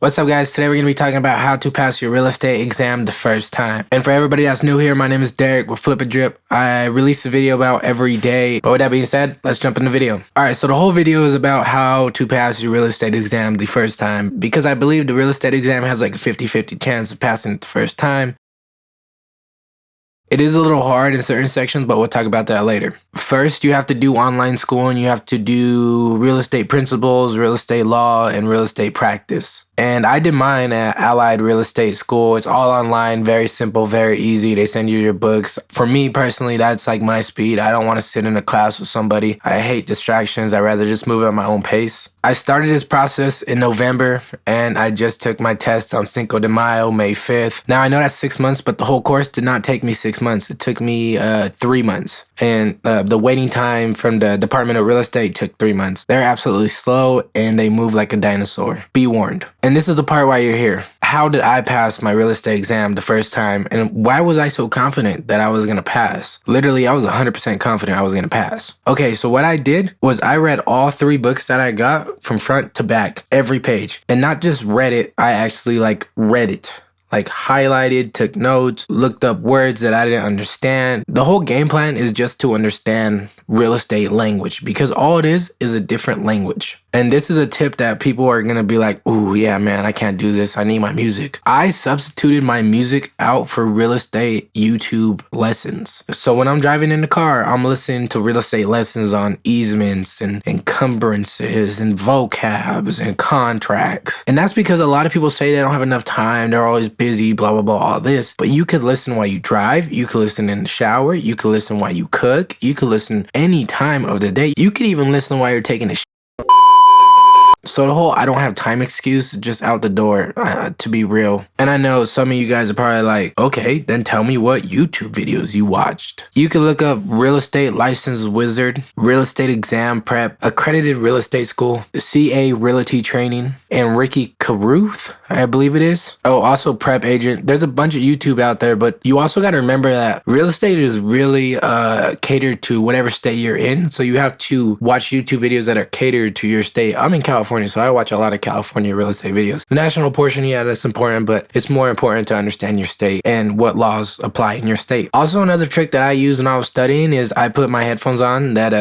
What's up, guys? Today we're going to be talking about how to pass your real estate exam the first time. And for everybody that's new here, my name is Derek with Flip a Drip. I release a video about every day. But with that being said, let's jump in the video. Alright, so the whole video is about how to pass your real estate exam the first time, because I believe the real estate exam has like a 50-50 chance of passing it the first time. It is a little hard in certain sections, but we'll talk about that later. First, you have to do online school, and you have to do real estate principles, real estate law, and real estate practice. And I did mine at Allied Real Estate School. It's all online, very simple, very easy. They send you your books. For me personally, that's like my speed. I don't want to sit in a class with somebody. I hate distractions. I'd rather just move at my own pace. I started this process in November, and I just took my test on Cinco de Mayo, May 5th. Now, I know that's 6 months, but the whole course did not take me 6 months. It took me 3 months. And the waiting time from the Department of Real Estate took 3 months. They're absolutely slow, and they move like a dinosaur. Be warned. And this is the part why you're here. How did I pass my real estate exam the first time, and why was I so confident that I was gonna pass? Literally, I was 100% confident I was gonna pass. Okay, so what I did was I read all 3 books that I got from front to back, every page. And not just read it, I actually read it. Highlighted, took notes, looked up words that I didn't understand. The whole game plan is just to understand real estate language, because all it is a different language. And this is a tip that people are gonna be like, ooh, yeah, man, I can't do this. I need my music. I substituted my music out for real estate YouTube lessons. So when I'm driving in the car, I'm listening to real estate lessons on easements and encumbrances and vocabs and contracts. And that's because a lot of people say they don't have enough time. They're always busy, blah, blah, blah, all this. But you could listen while you drive. You could listen in the shower. You could listen while you cook. You could listen any time of the day. You could even listen while you're taking a shit. So the whole I don't have time excuse is just out the door, to be real. And I know some of you guys are probably like, okay, then tell me what YouTube videos you watched. You can look up Real Estate License Wizard, Real Estate Exam Prep, Accredited Real Estate School, CA Realty Training, and Ricky Caruth, I believe it is. Oh, also Prep Agent. There's a bunch of YouTube out there, but you also got to remember that real estate is really catered to whatever state you're in. So you have to watch YouTube videos that are catered to your state. I'm in California, so I watch a lot of California real estate videos. The national portion, yeah, that's important, but it's more important to understand your state and what laws apply in your state. Also, another trick that I used when I was studying is I put my headphones on that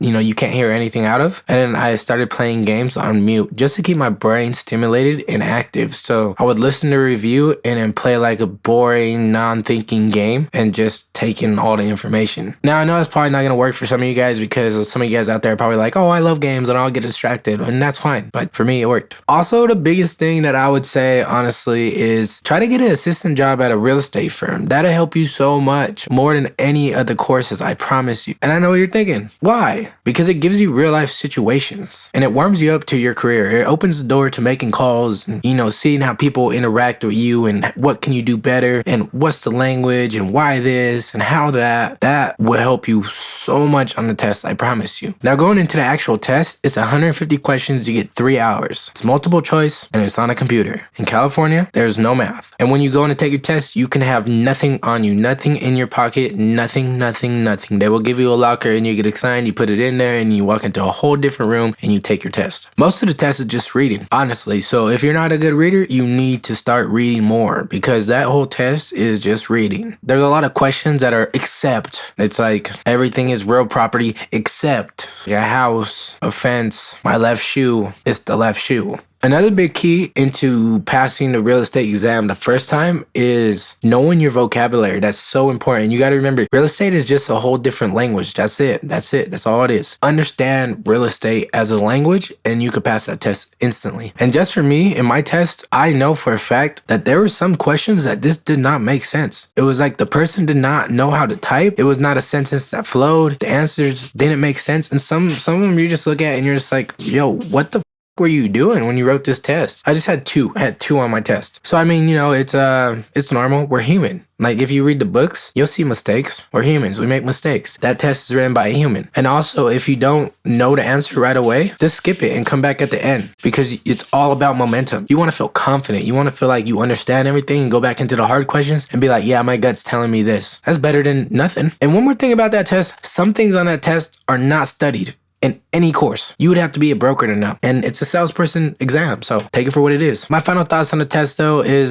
you can't hear anything out of. And then I started playing games on mute just to keep my brain stimulated and active. So I would listen to a review and then play like a boring, non-thinking game and just take in all the information. Now, I know that's probably not going to work for some of you guys, because some of you guys out there are probably like, oh, I love games and I'll get distracted. And that's fine. But for me, it worked. Also, the biggest thing that I would say, honestly, is try to get an assistant job at a real estate firm. That'll help you so much more than any other courses, I promise you. And I know what you're thinking. Why? Because it gives you real life situations and it warms you up to your career. It opens the door to making calls and, seeing how people interact with you and what can you do better and what's the language and why this and how that. That will help you so much on the test, I promise you. Now, going into the actual test, it's 150 questions. You get 3 hours. It's multiple choice and it's on a computer. In California, there's no math. And when you go in to take your test, you can have nothing on you, nothing in your pocket, nothing. They will give you a locker and you get assigned, you put it in there and you walk into a whole different room and you take your test. Most of the test is just reading, honestly. So if you're not a good reader, you need to start reading more, because that whole test is just reading. There's a lot of questions that are except. It's like everything is real property except a house, a fence, my left shoe. It's the left shoe. Another big key into passing the real estate exam the first time is knowing your vocabulary. That's so important. You got to remember, real estate is just a whole different language. That's it. That's all it is. Understand real estate as a language and you could pass that test instantly. And just for me, in my test, I know for a fact that there were some questions that this did not make sense. It was like the person did not know how to type. It was not a sentence that flowed. The answers didn't make sense. And some of them you just look at and you're just like, yo, what the were you doing when you wrote this test? I just had two. I had 2 on my test. So I mean, it's normal. We're human. Like if you read the books, you'll see mistakes. We're humans. We make mistakes. That test is written by a human. And also, if you don't know the answer right away, just skip it and come back at the end, because it's all about momentum. You want to feel confident. You want to feel like you understand everything and go back into the hard questions and be like, yeah, my gut's telling me this. That's better than nothing. And one more thing about that test, some things on that test are not studied. And any course. You would have to be a broker to know. And it's a salesperson exam, so take it for what it is. My final thoughts on the test though is,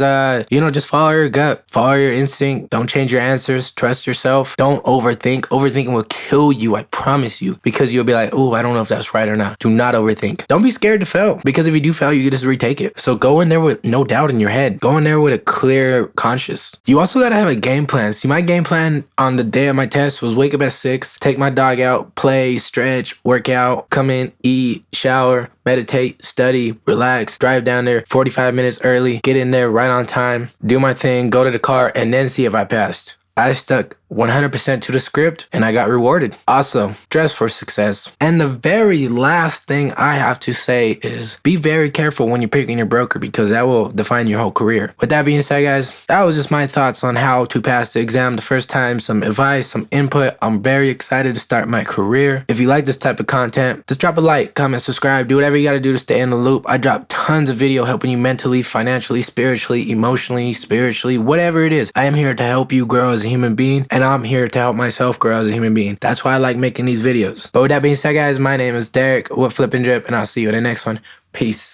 just follow your gut, follow your instinct. Don't change your answers. Trust yourself. Don't overthink. Overthinking will kill you, I promise you, because you'll be like, oh, I don't know if that's right or not. Do not overthink. Don't be scared to fail, because if you do fail, you can just retake it. So go in there with no doubt in your head. Go in there with a clear conscience. You also gotta have a game plan. See, my game plan on the day of my test was wake up at 6, take my dog out, play, stretch, work out, come in, eat, shower, meditate, study, relax, drive down there 45 minutes early, get in there right on time, do my thing, go to the car, and then see if I passed. I stuck 100% to the script and I got rewarded. Also, dress for success. And the very last thing I have to say is be very careful when you're picking your broker, because that will define your whole career. With that being said, guys, that was just my thoughts on how to pass the exam the first time, some advice, some input. I'm very excited to start my career. If you like this type of content, just drop a like, comment, subscribe, do whatever you gotta do to stay in the loop. I drop tons of video helping you mentally, financially, spiritually, emotionally, whatever it is. I am here to help you grow as a human being, and I'm here to help myself grow as a human being. That's why I like making these videos. But with that being said, guys, my name is Derek with Flip and Drip, and I'll see you in the next one. Peace.